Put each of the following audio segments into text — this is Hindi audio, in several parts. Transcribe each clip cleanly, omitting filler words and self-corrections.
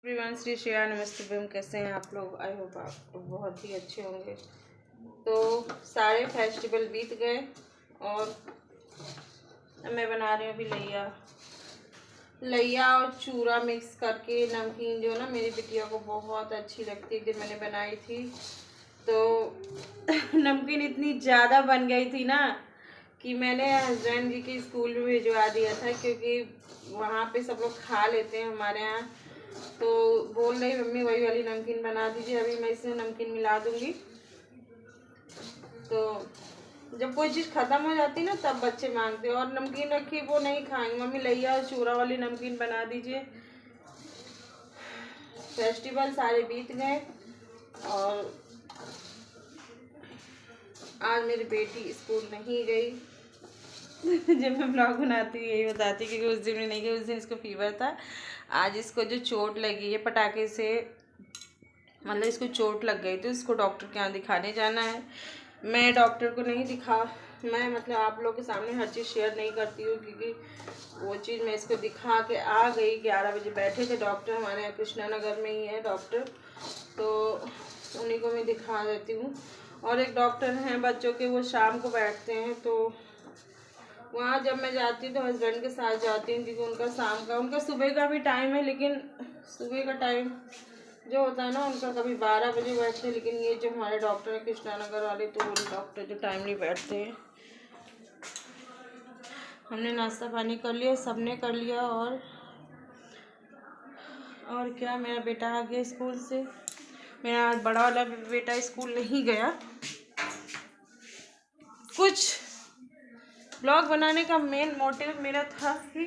एवरीवन, श्री श्रेया नमस्ते भीम। कैसे हैं आप लोग? आई होप आप लोग बहुत ही अच्छे होंगे। तो सारे फेस्टिवल बीत गए और मैं बना रही हूँ अभी लैया और चूरा मिक्स करके नमकीन, जो ना मेरी बिटिया को बहुत अच्छी लगती है। एक दिन मैंने बनाई थी तो नमकीन इतनी ज़्यादा बन गई थी ना कि मैंने हस्बैंड जी के स्कूल में भिजवा दिया था, क्योंकि वहाँ पे सब लोग खा लेते हैं हमारे यहाँ। तो बोल रही मम्मी वही वाली नमकीन बना दीजिए। अभी मैं इसमें नमकीन मिला दूंगी। तो जब कोई चीज़ ख़त्म हो जाती है ना तब बच्चे मांगते हैं, और नमकीन रखी वो नहीं खाएंगे। मम्मी लैया और चूरा वाली नमकीन बना दीजिए। फेस्टिवल सारे बीत गए और आज मेरी बेटी स्कूल नहीं गई। जब मैं ब्लॉग बनाती हूँ यही बताती, क्योंकि उस दिन में नहीं गई। उस दिन इसको फीवर था। आज इसको जो चोट लगी है पटाखे से, मतलब इसको चोट लग गई, तो इसको डॉक्टर के यहाँ दिखाने जाना है। मैं डॉक्टर को नहीं मैं मतलब आप लोग के सामने हर चीज़ शेयर नहीं करती हूँ, क्योंकि वो चीज़ मैं इसको दिखा के आ गई। 11 बजे बैठे थे डॉक्टर, हमारे यहाँ कृष्णा नगर में ही है डॉक्टर, तो उन्हीं को मैं दिखा देती हूँ। और एक डॉक्टर हैं बच्चों के, वो शाम को बैठते हैं, तो वहाँ जब मैं जाती हूँ तो हस्बैंड के साथ जाती हूँ, क्योंकि उनका सुबह का भी टाइम है। लेकिन सुबह का टाइम जो होता है ना उनका, कभी 12 बजे बैठते हैं। लेकिन ये जो हमारे डॉक्टर हैं कृष्णा नगर वाले, तो वो डॉक्टर जो टाइम नहीं बैठते हैं। हमने नाश्ता पानी कर लिया, सबने कर लिया। और क्या, मेरा बेटा आ गया स्कूल से। मेरा बड़ा वाला बेटा स्कूल नहीं गया। कुछ ब्लॉग बनाने का मेन मोटिव मेरा था कि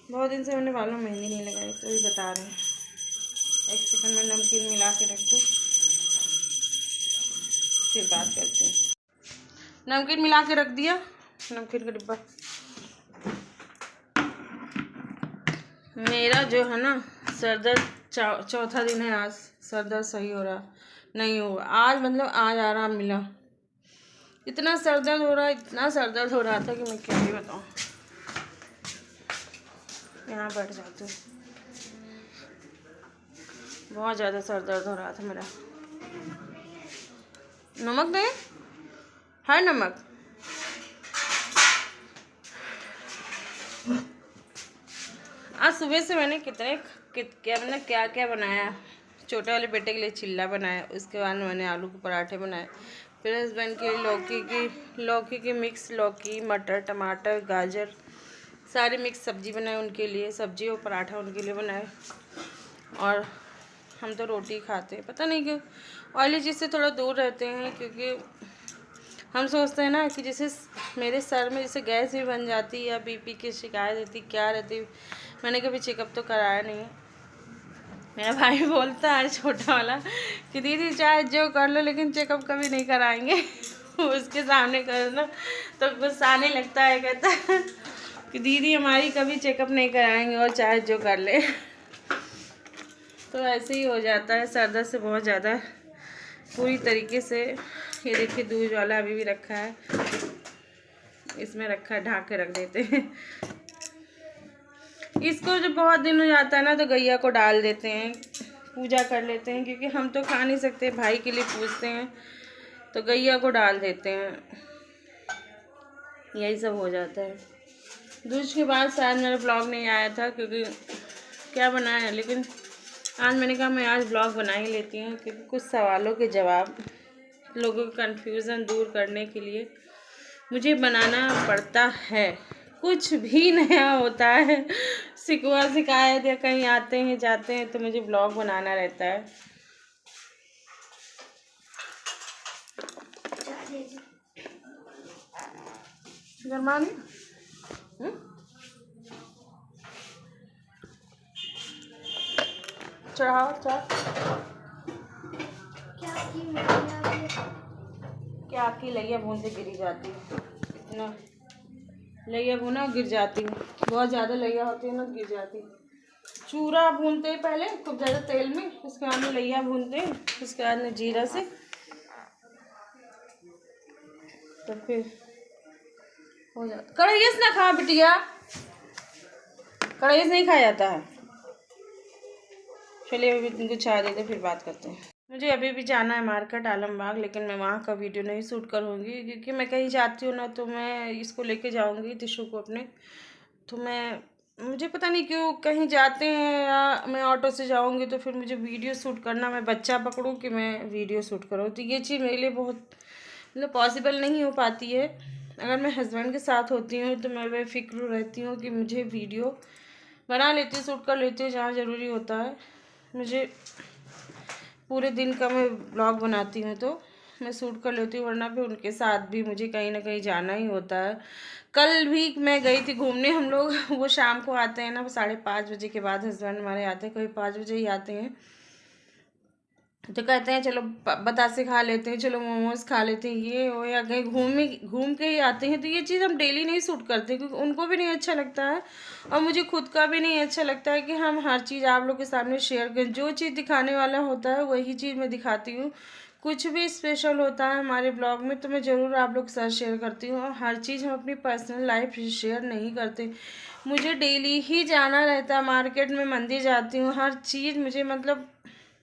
बहुत दिन से मैंने बालों में मेहंदी नहीं लगाई, तो ही बता रहे हैं। एक सेकंड में नमकीन मिला के रख दो, फिर बात करते हैं। नमकीन मिला के रख दिया, नमकीन का डिब्बा। मेरा जो है ना सर दर्द चौथा दिन है आज। सर दर्द सही हो रहा नहीं हुआ आज, मतलब आज आराम मिला। इतना सर दर्द हो रहा था कि मैं क्या ही बताऊँ। यहाँ बैठ जाती हूँ। बहुत ज़्यादा सर दर्द हो रहा था मेरा। नमक दे है, नमक। आज सुबह से मैंने क्या क्या बनाया। छोटे वाले बेटे के लिए चिल्ला बनाया, उसके बाद मैंने आलू के पराठे बनाए। फिर हस्बैंड के लिए लौकी की मिक्स, लौकी मटर टमाटर गाजर सारी मिक्स सब्जी बनाए उनके लिए, सब्जी और पराठा उनके लिए बनाए। और हम तो रोटी खाते हैं, पता नहीं क्यों ऑयली चीज़ से थोड़ा दूर रहते हैं, क्योंकि हम सोचते हैं ना कि जैसे मेरे सर में जैसे गैस भी बन जाती या बीपी की शिकायत रहती, क्या रहती। मैंने कभी चेकअप तो कराया नहीं। मेरा भाई बोलता है छोटा वाला कि दीदी चाहे जो कर लो लेकिन चेकअप कभी नहीं कराएंगे। उसके सामने करो ना तो गुस्सा आने लगता है, कहता है कि दीदी हमारी कभी चेकअप नहीं कराएंगे और चाहे जो कर ले। तो ऐसे ही हो जाता है, सर दर्द से बहुत ज़्यादा पूरी तरीके से। ये देखिए दूध वाला अभी भी रखा है, इसमें रखा है, ढक के रख देते हैं इसको। जब बहुत दिन हो जाता है ना तो गैया को डाल देते हैं, पूजा कर लेते हैं, क्योंकि हम तो खा नहीं सकते, भाई के लिए पूछते हैं, तो गैया को डाल देते हैं। यही सब हो जाता है। दूज के बाद शायद मेरा ब्लॉग नहीं आया था, क्योंकि क्या बनाया, लेकिन आज मैंने कहा मैं आज ब्लॉग बना ही लेती हूँ, क्योंकि कुछ सवालों के जवाब, लोगों का कन्फ्यूज़न दूर करने के लिए मुझे बनाना पड़ता है। कुछ भी नया होता है, शिकवा शिकायत या कहीं आते हैं जाते हैं, तो मुझे ब्लॉग बनाना रहता है। गरमानी चढ़ाओ चाय। क्या आपकी लैया बूंदे गिरी जाती है ना, लैया भूना गिर जाती है, बहुत ज़्यादा लैया होती है ना गिर जाती है। चूरा भूनते हैं पहले खूब ज़्यादा तेल में, उसके बाद में लैया भूनते हैं, उसके बाद में जीरा से, तो फिर हो जाता। कढ़ैया से ना खा बिटिया। कढ़ाई से नहीं खाया जाता है। चलिए अभी इनको चाय देते फिर बात करते हैं। मुझे अभी भी जाना है मार्केट आलमबाग, लेकिन मैं वहाँ का वीडियो नहीं शूट करूँगी क्योंकि मैं कहीं जाती हूँ ना तो मैं इसको लेके जाऊँगी टिशू को अपने। तो मुझे पता नहीं क्यों कहीं जाते हैं या मैं ऑटो से जाऊँगी तो फिर मुझे वीडियो शूट करना, मैं बच्चा पकड़ूँ कि मैं वीडियो शूट करूँ, तो ये चीज़ मेरे लिए बहुत मतलब पॉसिबल नहीं हो पाती है। अगर मैं हस्बैंड के साथ होती हूँ तो मैं बेफिक्र रहती हूँ कि मुझे वीडियो बना लेती हूँ, शूट कर लेती हूँ जहाँ ज़रूरी होता है। मुझे पूरे दिन का मैं ब्लॉग बनाती हूँ तो मैं शूट कर लेती हूँ, वरना फिर उनके साथ भी मुझे कहीं ना कहीं जाना ही होता है। कल भी मैं गई थी घूमने, हम लोग वो शाम को आते हैं ना, 5:30 बजे के बाद हस्बैंड हमारे आते हैं, कभी 5 बजे ही आते हैं। तो कहते हैं चलो बतासे खा लेते हैं, चलो मोमोज खा लेते हैं, ये हो या कहीं घूम के ही आते हैं। तो ये चीज़ हम डेली नहीं शूट करते क्योंकि उनको भी नहीं अच्छा लगता है और मुझे खुद का भी नहीं अच्छा लगता है कि हम हर चीज़ आप लोग के सामने शेयर करें। जो चीज़ दिखाने वाला होता है वही चीज़ मैं दिखाती हूँ। कुछ भी स्पेशल होता है हमारे ब्लॉग में तो मैं ज़रूर आप लोग के साथ शेयर करती हूँ, और हर चीज़ हम अपनी पर्सनल लाइफ शेयर नहीं करते। मुझे डेली ही जाना रहता है मार्केट में, मंदिर जाती हूँ, हर चीज़ मुझे मतलब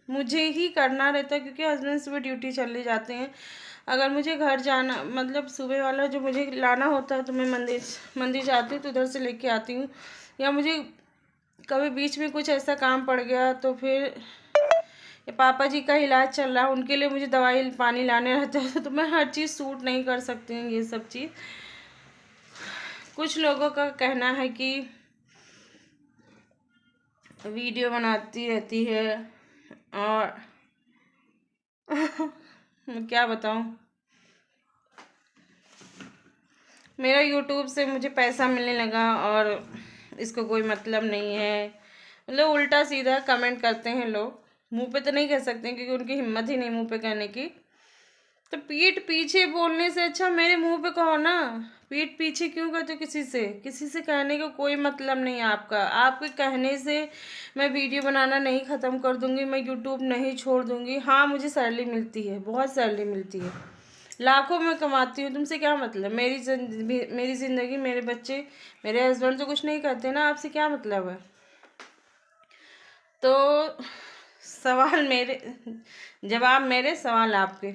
मुझे ही करना रहता है क्योंकि हस्बैंड सुबह ड्यूटी चले जाते हैं। अगर मुझे घर जाना मतलब सुबह वाला जो मुझे लाना होता है तो मैं मंदिर जाती हूँ तो उधर से लेके आती हूँ, या मुझे कभी बीच में कुछ ऐसा काम पड़ गया तो फिर पापा जी का इलाज चल रहा है उनके लिए मुझे दवाई पानी लाने रहता है तो मैं हर चीज़ शूट नहीं कर सकती हूँ। ये सब चीज़ कुछ लोगों का कहना है कि वीडियो बनाती रहती है और मैं क्या बताऊँ, मेरा यूट्यूब से मुझे पैसा मिलने लगा और इसको कोई मतलब नहीं है, मतलब उल्टा सीधा कमेंट करते हैं लोग। मुंह पे तो नहीं कह सकते क्योंकि उनकी हिम्मत ही नहीं मुंह पे कहने की, तो पीठ पीछे बोलने से अच्छा मेरे मुंह पे कहो ना। पीठ पीछे क्यों कहते हो किसी से कहने का कोई मतलब नहीं है आपका। आपके कहने से मैं वीडियो बनाना नहीं ख़त्म कर दूंगी, मैं यूट्यूब नहीं छोड़ दूंगी। हाँ मुझे सैलरी मिलती है, बहुत सैलरी मिलती है, लाखों में कमाती हूँ, तुमसे क्या मतलब। मेरी ज़िंदगी, मेरे बच्चे, मेरे हस्बैंड तो कुछ नहीं करते ना, आपसे क्या मतलब है। तो सवाल मेरे, जवाब मेरे, सवाल आपके,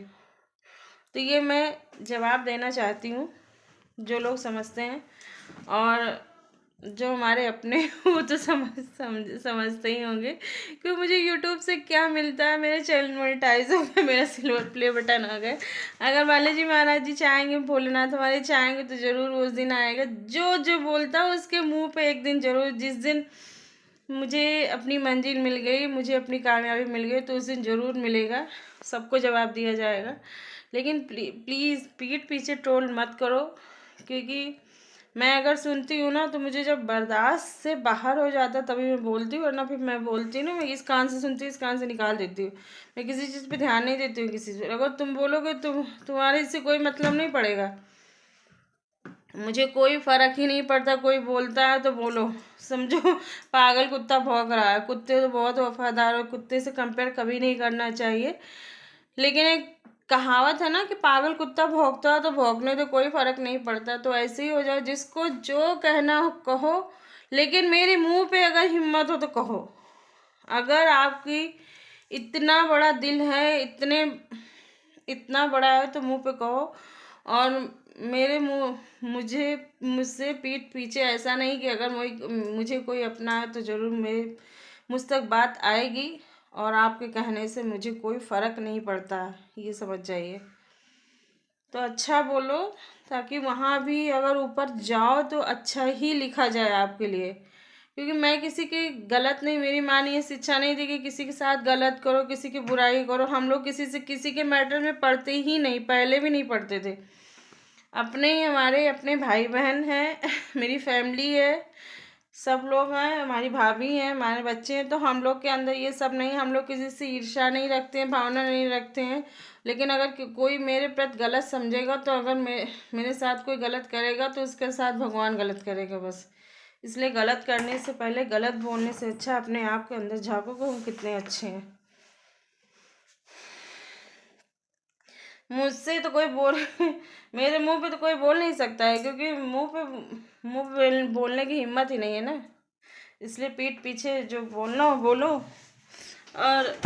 तो ये मैं जवाब देना चाहती हूँ। जो लोग समझते हैं और जो हमारे अपने वो तो समझते ही होंगे कि मुझे यूट्यूब से क्या मिलता है। मेरे चैनल मोनेटाइज हो गया, मेरा सिल्वर प्ले बटन आ गया। अगर बालाजी महाराज जी चाहेंगे, भोलेनाथ हमारे चाहेंगे तो ज़रूर उस दिन आएगा। जो जो बोलता है उसके मुंह पे एक दिन ज़रूर, जिस दिन मुझे अपनी मंजिल मिल गई, मुझे अपनी कामयाबी मिल गई तो उस दिन ज़रूर मिलेगा, सबको जवाब दिया जाएगा। लेकिन प्लीज़ पीठ पीछे ट्रोल मत करो, क्योंकि मैं अगर सुनती हूँ ना तो मुझे जब बर्दाश्त से बाहर हो जाता तभी मैं बोलती हूँ, वरना फिर मैं बोलती हूँ ना, मैं इस कान से सुनती हूँ इस कान से निकाल देती हूँ। मैं किसी चीज़ पे ध्यान नहीं देती हूँ। किसी चीज़ अगर तुम बोलोगे तुम्हारे इससे कोई मतलब नहीं पड़ेगा। मुझे कोई फ़र्क ही नहीं पड़ता, कोई बोलता है तो बोलो, समझो पागल कुत्ता भौंक रहा है। कुत्ते तो बहुत वफादार और कुत्ते से कंपेयर कभी नहीं करना चाहिए। लेकिन एक कहावत है ना कि पागल कुत्ता भौंकता है तो भौंकने तो कोई फ़र्क नहीं पड़ता। तो ऐसे ही हो जाए, जिसको जो कहना हो कहो, लेकिन मेरे मुंह पे अगर हिम्मत हो तो कहो। अगर आपकी इतना बड़ा दिल है, इतना बड़ा है तो मुंह पे कहो। और मेरे मुझसे पीठ पीछे ऐसा नहीं कि अगर मुझे कोई अपना है तो ज़रूर मुझ तक बात आएगी, और आपके कहने से मुझे कोई फ़र्क नहीं पड़ता, ये समझ जाइए। तो अच्छा बोलो, ताकि वहाँ भी अगर ऊपर जाओ तो अच्छा ही लिखा जाए आपके लिए। क्योंकि मैं किसी के गलत नहीं, मेरी माँ ने ये शिक्षा नहीं दी कि किसी के साथ गलत करो, किसी की बुराई करो। हम लोग किसी के मैटर में पढ़ते ही नहीं, पहले भी नहीं पढ़ते थे। हमारे अपने भाई बहन हैं मेरी फैमिली है, सब लोग हैं, हमारी भाभी हैं, हमारे बच्चे हैं, तो हम लोग के अंदर ये सब नहीं। हम लोग किसी से ईर्ष्या नहीं रखते हैं, भावना नहीं रखते हैं। लेकिन अगर कोई मेरे प्रति गलत समझेगा, तो अगर मेरे साथ कोई गलत करेगा तो उसके साथ भगवान गलत करेगा बस। इसलिए गलत करने से पहले, गलत बोलने से अच्छा अपने आप के अंदर झाँको कि हम कितने अच्छे हैं। मुझसे तो कोई मेरे मुंह पे तो कोई बोल नहीं सकता है, क्योंकि मुंह पे बोलने की हिम्मत ही नहीं है ना। इसलिए पीठ पीछे जो बोलना हो बोलो। और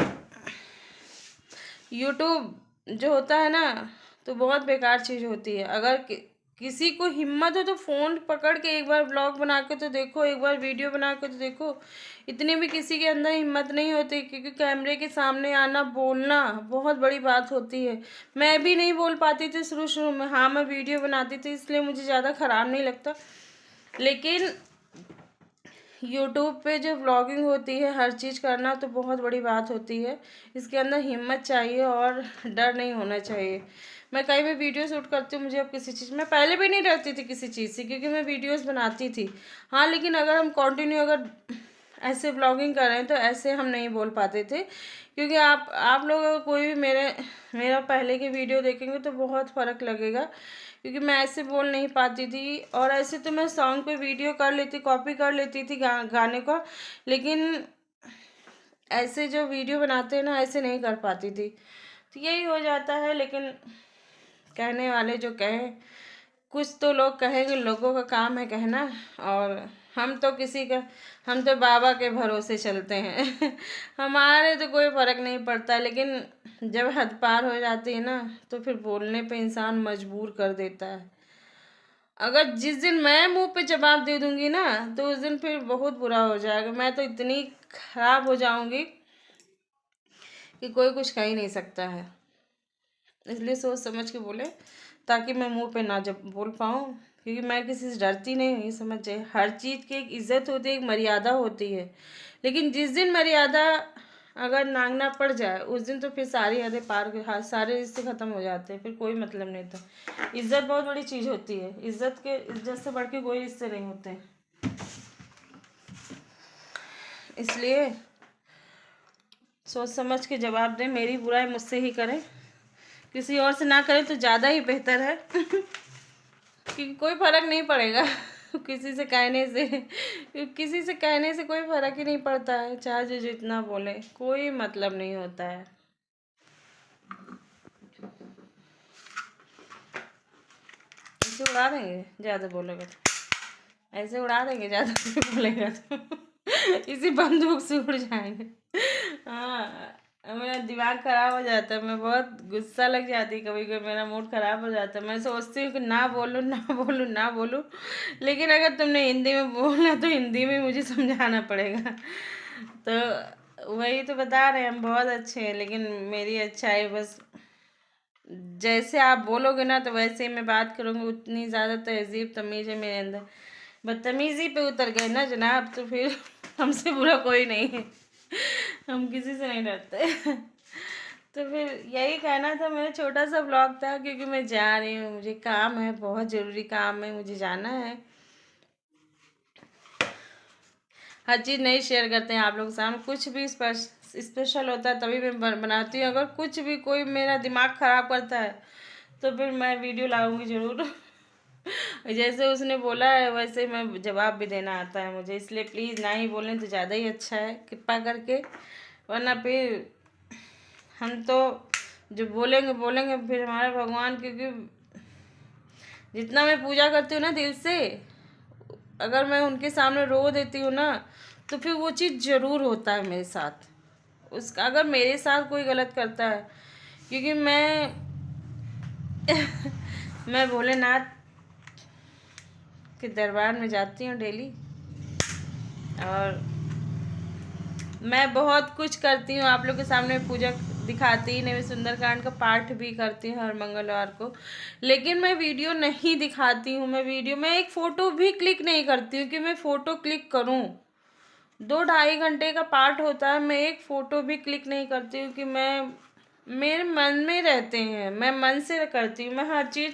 यूट्यूब जो होता है ना, तो बहुत बेकार चीज़ होती है। अगर किसी को हिम्मत हो तो फ़ोन पकड़ के एक बार ब्लॉग बना के तो देखो, एक बार वीडियो बना के तो देखो। इतनी भी किसी के अंदर हिम्मत नहीं होती, क्योंकि कैमरे के सामने आना, बोलना बहुत बड़ी बात होती है। मैं भी नहीं बोल पाती थी शुरू शुरू में। हाँ, मैं वीडियो बनाती थी इसलिए मुझे ज़्यादा ख़राब नहीं लगता, लेकिन यूट्यूब पे जो व्लॉगिंग होती है, हर चीज़ करना तो बहुत बड़ी बात होती है। इसके अंदर हिम्मत चाहिए और डर नहीं होना चाहिए। मैं कहीं भी वीडियो शूट करती हूँ, मुझे अब किसी चीज़, मैं पहले भी नहीं डरती थी किसी चीज़ से, क्योंकि मैं वीडियोस बनाती थी। हाँ, लेकिन अगर हम कंटिन्यू अगर ऐसे व्लॉगिंग कर रहे हैं तो ऐसे हम नहीं बोल पाते थे, क्योंकि आप लोग अगर कोई भी मेरा पहले की वीडियो देखेंगे तो बहुत फ़र्क लगेगा, क्योंकि मैं ऐसे बोल नहीं पाती थी। और ऐसे तो मैं सॉन्ग पे वीडियो कर लेती, कॉपी कर लेती थी गाने को, लेकिन ऐसे जो वीडियो बनाते हैं ना, ऐसे नहीं कर पाती थी। तो यही हो जाता है। लेकिन कहने वाले जो कहें, कुछ तो लोग कहेंगे, लोगों का काम है कहना। और हम तो बाबा के भरोसे चलते हैं हमारे तो कोई फ़र्क नहीं पड़ता, लेकिन जब हद पार हो जाती है ना, तो फिर बोलने पे इंसान मजबूर कर देता है। अगर जिस दिन मैं मुंह पे जवाब दे दूंगी ना, तो उस दिन फिर बहुत बुरा हो जाएगा। मैं तो इतनी खराब हो जाऊंगी कि कोई कुछ कह ही नहीं सकता है। इसलिए सोच समझ के बोले, ताकि मैं मुंह पे ना जब बोल पाऊँ, क्योंकि मैं किसी से डरती नहीं हूँ। ये समझ जाए, हर चीज़ की एक इज्जत होती है, एक मर्यादा होती है। लेकिन जिस दिन मर्यादा अगर नांगना पड़ जाए, उस दिन तो फिर सारी हदें पार के हाथ, सारे रिश्ते ख़त्म हो जाते हैं, फिर कोई मतलब नहीं था। इज्जत बहुत बड़ी चीज़ होती है। इज्जत से बढ़ के कोई रिश्ते नहीं होते। इसलिए सोच समझ के जवाब दें। मेरी बुराई मुझसे ही करें, किसी और से ना करें तो ज़्यादा ही बेहतर है क्योंकि कोई फ़र्क नहीं पड़ेगा किसी से कहने से कोई फ़र्क ही नहीं पड़ता है। चाहे जो जितना बोले, कोई मतलब नहीं होता है। ऐसे उड़ा देंगे ज़्यादा बोलेगा तो, ऐसे उड़ा देंगे ज़्यादा बोलेगा तो इसी बंदूक से उड़ जाएंगे। हाँ, मेरा दिमाग ख़राब हो जाता है। मैं बहुत गुस्सा लग जाती है, कभी कभी मेरा मूड ख़राब हो जाता है। मैं सोचती हूँ कि ना बोलूँ, ना बोलूँ, ना बोलूँ, लेकिन अगर तुमने हिंदी में बोलना तो हिंदी में मुझे समझाना पड़ेगा। तो वही तो बता रहे हैं, हम बहुत अच्छे हैं, लेकिन मेरी अच्छाई बस जैसे आप बोलोगे ना तो वैसे ही मैं बात करूँगी। उतनी ज़्यादा तहज़ीब तमीज़ है मेरे अंदर। बदतमीज़ी पे उतर गए ना जनाब, तो फिर हमसे बुरा कोई नहीं है। हम किसी से नहीं डरते तो फिर यही कहना था। मेरा छोटा सा ब्लॉग था, क्योंकि मैं जा रही हूँ, मुझे काम है, बहुत ज़रूरी काम है, मुझे जाना है। हर चीज़ नहीं शेयर करते हैं आप लोग के सामने। कुछ भी स्पेशल होता है तभी मैं बनाती हूँ। अगर कुछ भी कोई मेरा दिमाग ख़राब करता है तो फिर मैं वीडियो लाऊंगी ज़रूर जैसे उसने बोला है वैसे मैं जवाब भी देना आता है मुझे। इसलिए प्लीज़ ना ही बोलें तो ज़्यादा ही अच्छा है, कृपा करके। वरना फिर हम तो जो बोलेंगे बोलेंगे, फिर हमारे भगवान, क्योंकि जितना मैं पूजा करती हूँ ना दिल से, अगर मैं उनके सामने रो देती हूँ ना, तो फिर वो चीज़ ज़रूर होता है मेरे साथ। उसका अगर मेरे साथ कोई गलत करता है, क्योंकि मैं भोलेनाथ के दरबार में जाती हूँ डेली, और मैं बहुत कुछ करती हूँ। आप लोग के सामने पूजा दिखाती ही नहीं, मैं सुंदरकांड का पाठ भी करती हूँ हर मंगलवार को, लेकिन मैं वीडियो नहीं दिखाती हूँ। मैं एक फ़ोटो भी क्लिक नहीं करती हूँ कि मैं फ़ोटो क्लिक करूँ। 2-2.5 घंटे का पाठ होता है, मैं एक फ़ोटो भी क्लिक नहीं करती हूँ कि मैं मेरे मन में रहते हैं, मैं मन से करती हूँ। मैं हर चीज़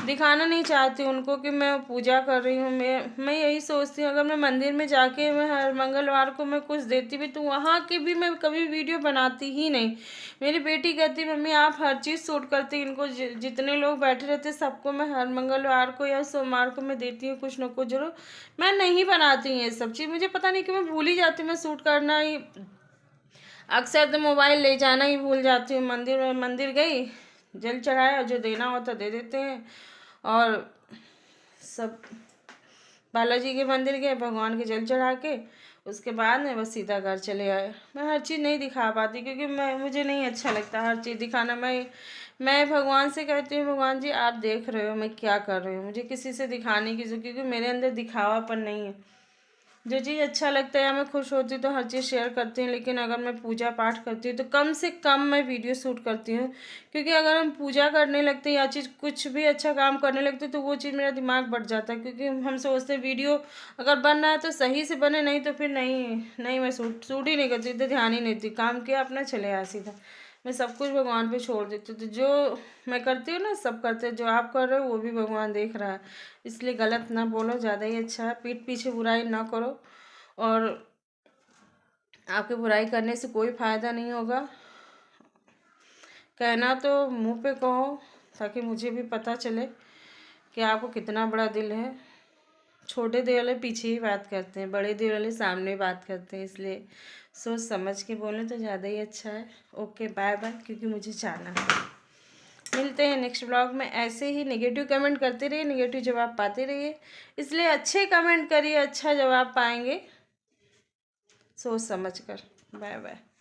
दिखाना नहीं चाहती उनको कि मैं पूजा कर रही हूँ। मैं यही सोचती हूँ, अगर मैं मंदिर में जाके मैं हर मंगलवार को मैं कुछ देती भी, तो वहाँ की भी मैं कभी वीडियो बनाती ही नहीं। मेरी बेटी कहती, मम्मी आप हर चीज़ शूट करती, इनको जितने लोग बैठे रहते सबको मैं हर मंगलवार को या सोमवार को मैं देती हूँ कुछ न कुछ जरूर। मैं नहीं बनाती हूँ ये सब चीज़, मुझे पता नहीं क्यों मैं भूल ही जाती हूँ। मैं शूट करना ही अक्सर तो मोबाइल ले जाना ही भूल जाती हूँ। मंदिर गई, जल चढ़ाया, जो देना होता दे देते हैं, और सब बालाजी के मंदिर गए, भगवान के जल चढ़ा के उसके बाद में बस सीधा घर चले आए। मैं हर चीज़ नहीं दिखा पाती क्योंकि मुझे नहीं अच्छा लगता हर चीज़ दिखाना। मैं भगवान से कहती हूँ, भगवान जी आप देख रहे हो मैं क्या कर रही हूँ, मुझे किसी से दिखाने की क्योंकि मेरे अंदर दिखावापन नहीं है। जो चीज़ अच्छा लगता है या मैं खुश होती हूँ तो हर चीज़ शेयर करती हूँ, लेकिन अगर मैं पूजा पाठ करती हूँ तो कम से कम मैं वीडियो शूट करती हूँ। क्योंकि अगर हम पूजा करने लगते हैं या चीज़ कुछ भी अच्छा काम करने लगते तो वो चीज़ मेरा दिमाग बढ़ जाता है। क्योंकि हम सोचते हैं वीडियो अगर बन रहा है तो सही से बने, नहीं तो फिर नहीं मैं शूट ही नहीं करती, तो ध्यान ही नहीं देती, काम किया अपना चले आया सीधा। मैं सब कुछ भगवान पे छोड़ देती हूँ। तो जो मैं करती हूँ ना सब करते हैं, जो आप कर रहे हो वो भी भगवान देख रहा है। इसलिए गलत ना बोलो, ज़्यादा ही अच्छा है। पीठ पीछे बुराई ना करो, और आपके बुराई करने से कोई फ़ायदा नहीं होगा। कहना तो मुंह पे कहो ताकि मुझे भी पता चले कि आपको कितना बड़ा दिल है। छोटे दिल वाले पीछे ही बात करते हैं, बड़े दिल वाले सामने बात करते हैं, इसलिए सोच समझ के बोलें तो ज़्यादा ही अच्छा है। ओके बाय बाय, क्योंकि मुझे जाना है। मिलते हैं नेक्स्ट ब्लॉग में। ऐसे ही नेगेटिव कमेंट करते रहिए, नेगेटिव जवाब पाते रहिए, इसलिए अच्छे कमेंट करिए, अच्छा जवाब पाएंगे सोच समझ कर। Bye bye.